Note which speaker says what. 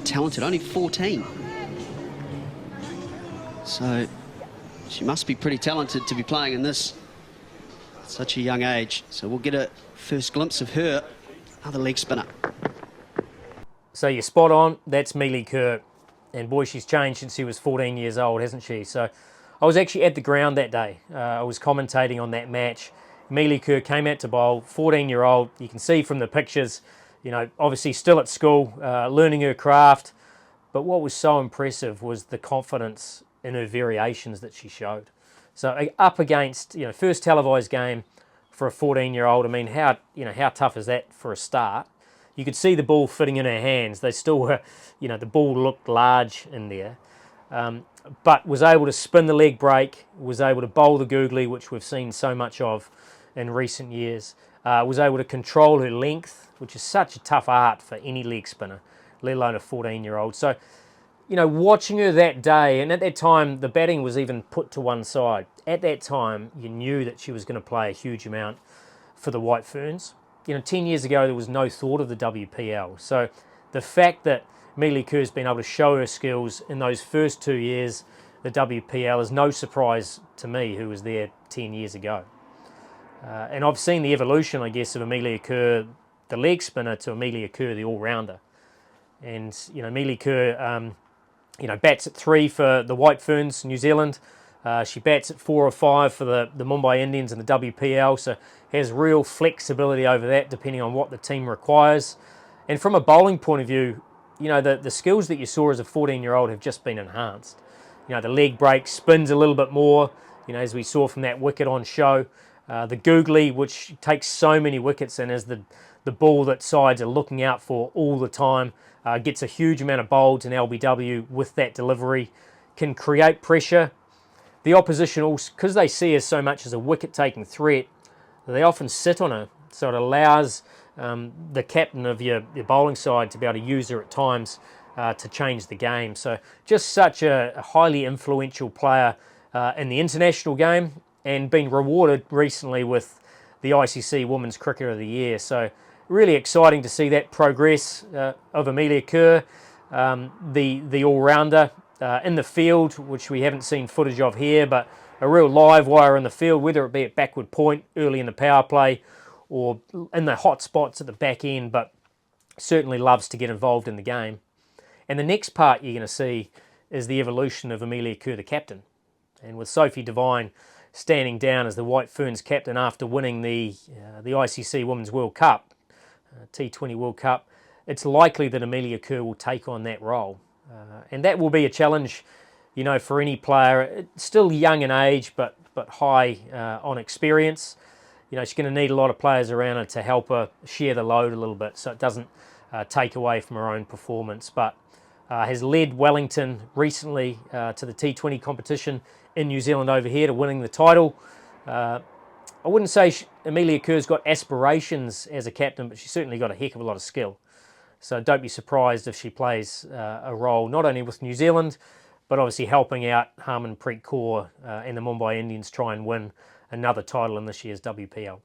Speaker 1: talented, only 14. So she must be pretty talented to be playing in this at such a young age. So we'll get a first glimpse of her, another leg spinner.
Speaker 2: So you're spot on, that's Melie Kerr. And boy, she's changed since she was 14 years old, hasn't she? So I was actually at the ground that day. I was commentating on that match. Melie Kerr came out to bowl, 14-year-old. You can see from the pictures, you know, obviously still at school, learning her craft. But what was so impressive was the confidence in her variations that she showed. So up against, you know, first televised game for a 14-year-old. I mean, how tough is that for a start? You could see the ball fitting in her hands. They still were, you know, the ball looked large in there. But was able to spin the leg break, was able to bowl the googly, which we've seen so much of in recent years. Was able to control her length, which is such a tough art for any leg spinner, let alone a 14-year-old. So, you know, watching her that day, and at that time, the batting was even put to one side. At that time, you knew that she was going to play a huge amount for the Whiteferns. You know, 10 years ago, there was no thought of the WPL. So the fact that Melie Kerr's been able to show her skills in those first 2 years, the WPL, is no surprise to me, who was there 10 years ago. And I've seen the evolution, I guess, of Amelia Kerr, the leg spinner, to Amelia Kerr, the all-rounder. And, you know, Melie Kerr, you know, bats at 3 for the Whiteferns, New Zealand. She bats at 4 or 5 for the Mumbai Indians and the WPL, so has real flexibility over that depending on what the team requires. And from a bowling point of view, you know, the skills that you saw as a 14-year-old have just been enhanced. You know, the leg break spins a little bit more, you know, as we saw from that wicket on show. The googly, which takes so many wickets and is the ball that sides are looking out for all the time, gets a huge amount of bowls in LBW with that delivery, can create pressure. The opposition, also, because they see her so much as a wicket-taking threat, they often sit on her, so it allows the captain of your bowling side to be able to use her at times to change the game. So just such a highly influential player in the international game, and been rewarded recently with the ICC Women's Cricketer of the Year. So really exciting to see that progress of Amelia Kerr, the all-rounder in the field, which we haven't seen footage of here, but a real live wire in the field, whether it be at backward point early in the power play or in the hot spots at the back end, but certainly loves to get involved in the game. And the next part you're going to see is the evolution of Amelia Kerr, the captain. And with Sophie Devine standing down as the Whiteferns captain after winning the ICC Women's World Cup, T20 World Cup, it's likely that Amelia Kerr will take on that role. And that will be a challenge, you know, for any player. Still young in age, but high on experience. You know, she's going to need a lot of players around her to help her share the load a little bit, so it doesn't take away from her own performance. But has led Wellington recently to the T20 competition in New Zealand over here to winning the title. I wouldn't say Amelia Kerr's got aspirations as a captain, but she's certainly got a heck of a lot of skill. So don't be surprised if she plays a role not only with New Zealand, but obviously helping out Harmanpreet Kaur and the Mumbai Indians try and win another title in this year's WPL.